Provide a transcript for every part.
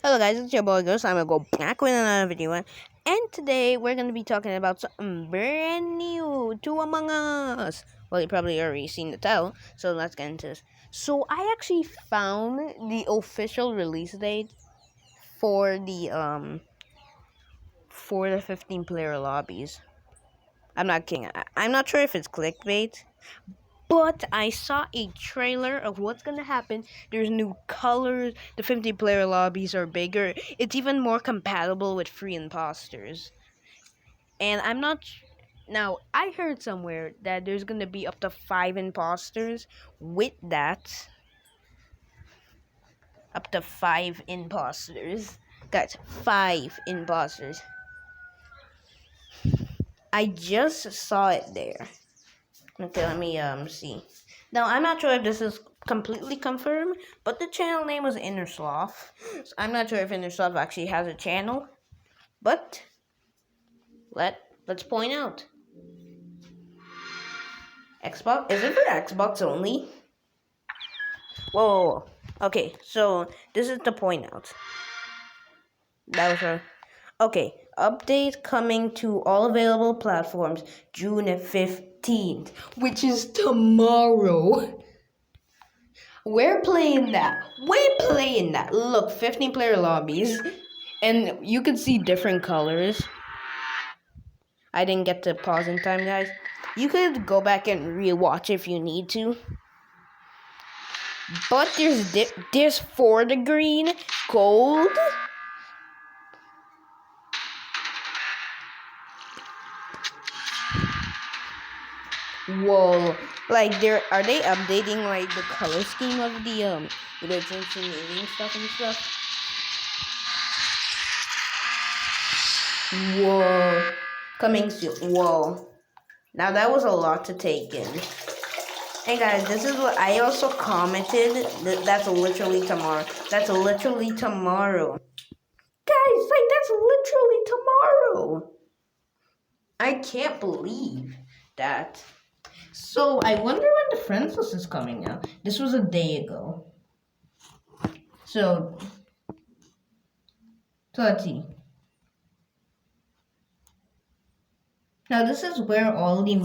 Hello guys, it's your boy Ghost. I'm gonna go back with another video, and today we're gonna be talking about something brand new to Among Us. Well, you probably already seen the title, so let's get into this. So I actually found the official release date for the 15-player lobbies. I'm not kidding. I'm not sure if it's clickbait, but I saw a trailer of what's gonna happen. There's new colors. The 50-player lobbies are bigger. It's even more compatible with free imposters. And I'm not. Now, I heard somewhere that there's gonna be up to 5 imposters. With that, up to 5 imposters. Guys, 5 imposters. I just saw it there. Okay, let me see. Now I'm not sure if this is completely confirmed, but the channel name was Innersloth. So I'm not sure if Innersloth actually has a channel, but let's point out. Xbox, is it for Xbox only? Whoa. Okay, so this is the point out. That was her. Okay, update coming to all available platforms June 15th, which is tomorrow. We're playing that. Look, 15-player lobbies. And you can see different colors. I didn't get to pause in time, guys. You could go back and rewatch if you need to. But there's for the green, gold. Whoa. Like, are they updating, like, the color scheme of the engineering stuff and stuff? Whoa. Coming soon. Whoa. Now that was a lot to take in. Hey guys, this is what I also commented. That's literally tomorrow. That's literally tomorrow. Guys, like, that's literally tomorrow. I can't believe that. So I wonder when the friends list is coming out. This was a day ago. So let's see. Now this is where all the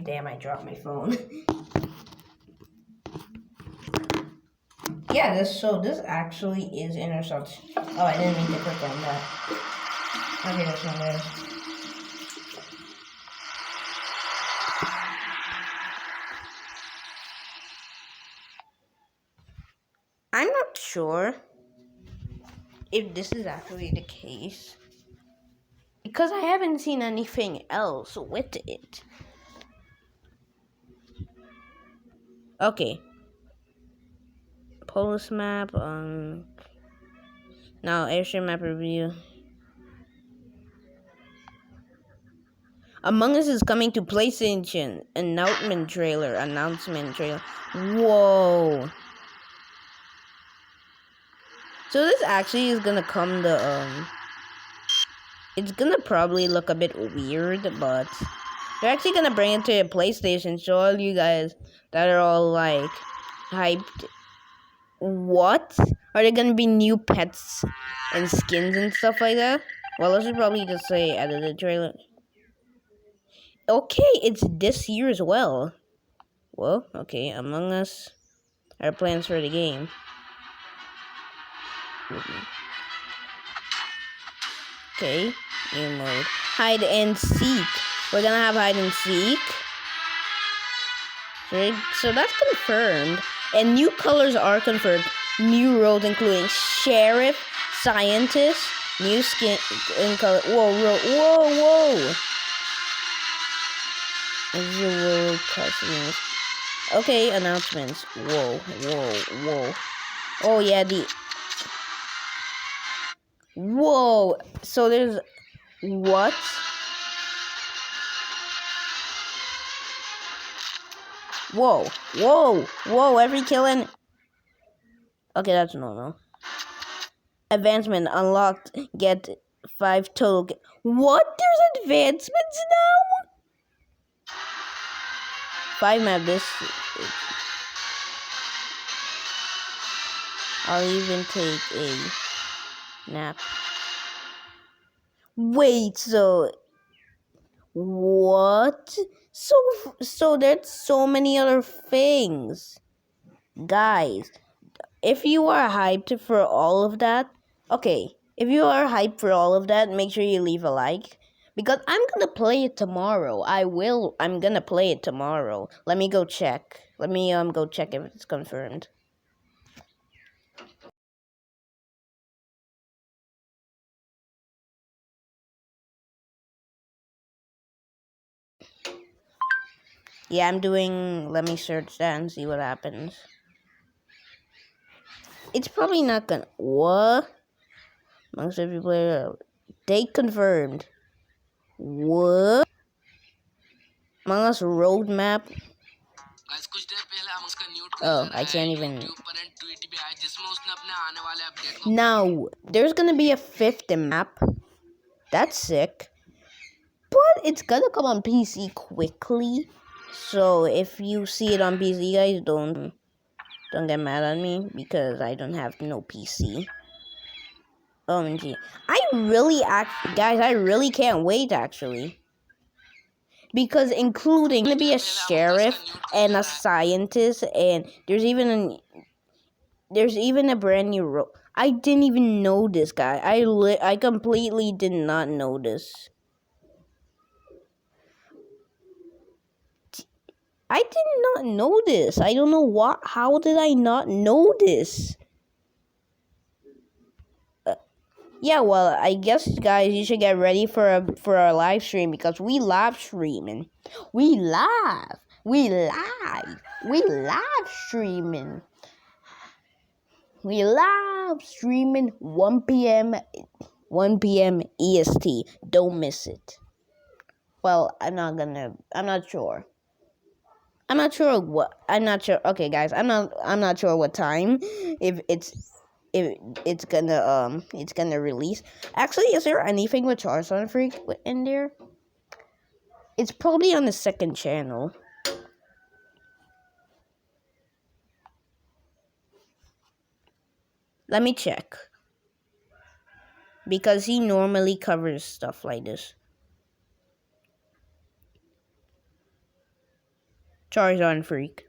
damn, I dropped my phone. Yeah, this actually is Intercept. Oh, I didn't mean to click on that. Okay, that's not there. I'm not sure if this is actually the case, because I haven't seen anything else with it. Okay. Polis map, now airship map review. Among Us is coming to PlayStation. Announcement trailer. Whoa. So this actually is gonna come it's gonna probably look a bit weird, but they're actually gonna bring it to a PlayStation. So all you guys that are all like hyped, what? Are there gonna be new pets and skins and stuff like that? Well, I should probably just say edited trailer. Okay, it's this year as well. Well, okay, Among Us. Our plans for the game. Okay, new mode. Hide and seek. We're gonna have hide and seek. So that's confirmed. And new colors are confirmed. New roles including sheriff, scientist, new skin and color. Whoa. Visual customs. Okay, announcements. Whoa. Oh yeah, whoa. So there's what? Whoa. Every killing. Okay, that's normal. Advancement unlocked. Get 5 total. What? There's advancements now? 5 map. This. I'll even take a nap. Wait, so what? So there's so many other things. Guys, if you are hyped for all of that, okay, if you are hyped for all of that, make sure you leave a like. Because I'm gonna play it tomorrow. I'm gonna play it tomorrow. Let me go check. Let me go check if it's confirmed. Yeah, I'm doing, let me search that and see what happens. It's probably not gonna, what? Amongst every player, date confirmed. What? Among Us roadmap. Oh, I can't even. Now, there's gonna be a fifth map. That's sick. But it's gonna come on PC quickly. So if you see it on PC, guys, don't get mad at me because I don't have no PC. OMG. Guys, I really can't wait actually. Because including gonna be a sheriff and a scientist, and there's even a brand new role. I didn't even know this guy. I completely did not know this. I did not know this. I don't know what. How did I not know this? Yeah, well, I guess guys, you should get ready for a live stream because we live streaming. We live. We live. We live streaming. We live streaming 1 p.m. EST. Don't miss it. Well, I'm not sure. I'm not sure what. I'm not sure. Okay, guys, I'm not sure what time. If it's gonna release. Actually, is there anything with Charizard Freak in there? It's probably on the second channel. Let me check. Because he normally covers stuff like this. Charizard Freak.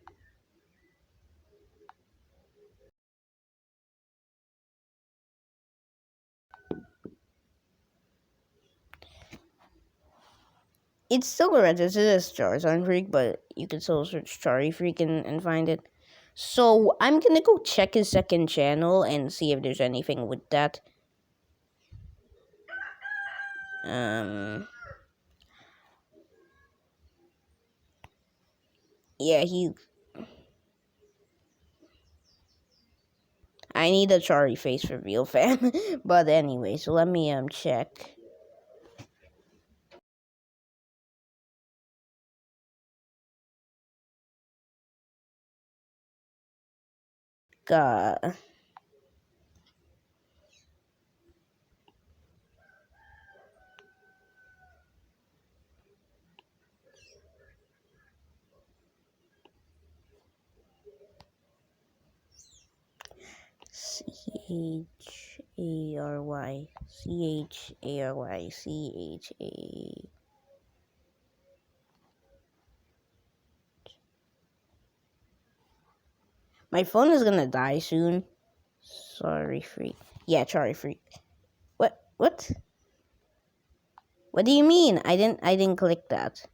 It's still registered as Charizard Freak, but you can still search Chari Freak and find it. So I'm gonna go check his second channel and see if there's anything with that. Yeah, I need a Chari face for real, fam. But anyway, so let me check. God. Chary. Chary. My phone is gonna die soon. Sorry, freak. Yeah, Chari freak. What? What? What do you mean? I didn't click that.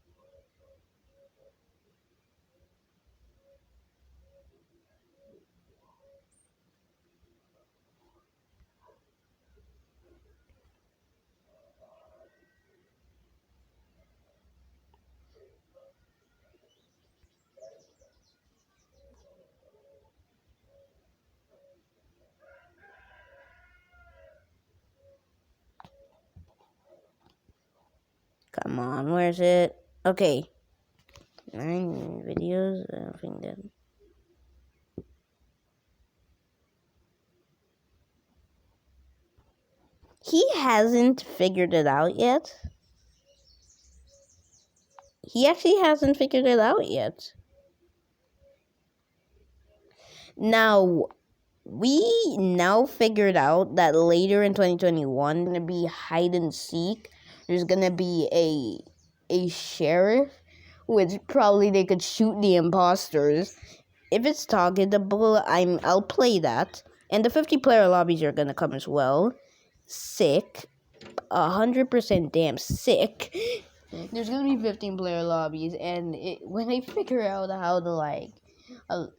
Come on, where's it? Okay. 9 videos. I don't think that. He hasn't figured it out yet. He actually hasn't figured it out yet. Now, we now figured out that later in 2021 gonna be hide and seek. There's gonna be a sheriff, which probably they could shoot the imposters. If it's targetable, I'll play that. And the 50-player lobbies are gonna come as well. Sick. 100% damn sick. There's gonna be 15-player lobbies, and when I figure out how to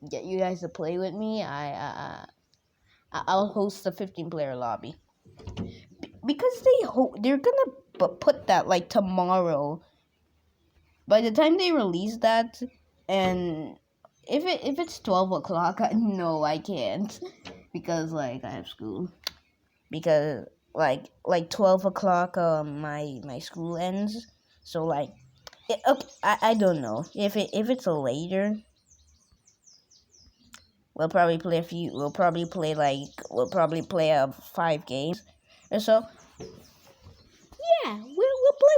get you guys to play with me, I'll host a 15-player lobby because they're gonna put that like tomorrow. By the time they release that, and if it's 12 o'clock, no, I can't because like I have school. Because like 12 o'clock, my school ends. So like, okay, I don't know if it's later. We'll probably play a few. We'll probably play 5 games or so. Yeah, we'll play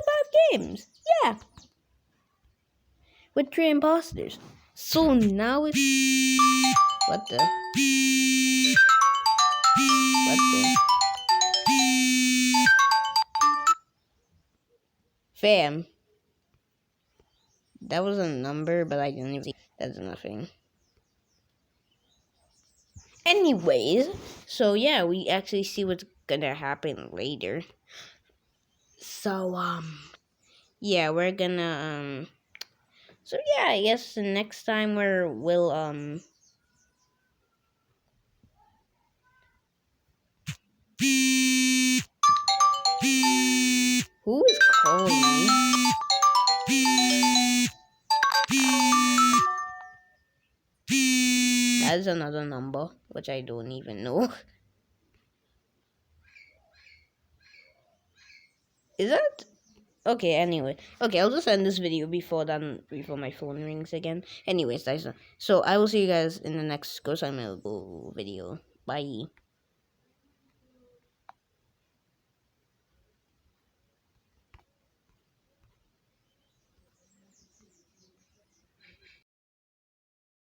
5 games. Yeah, with 3 imposters. So now it's what the what the fam. That was a number, but I didn't even see. That's nothing. Anyways, so yeah, we actually see what's gonna happen later. So yeah, we're gonna so yeah, I guess the next time we'll who is calling me? That is another number, which I don't even know. Is that okay? Anyway, okay, I'll just end this video before my phone rings again. Anyways, guys, so I will see you guys in the next Ghost Email video. Bye.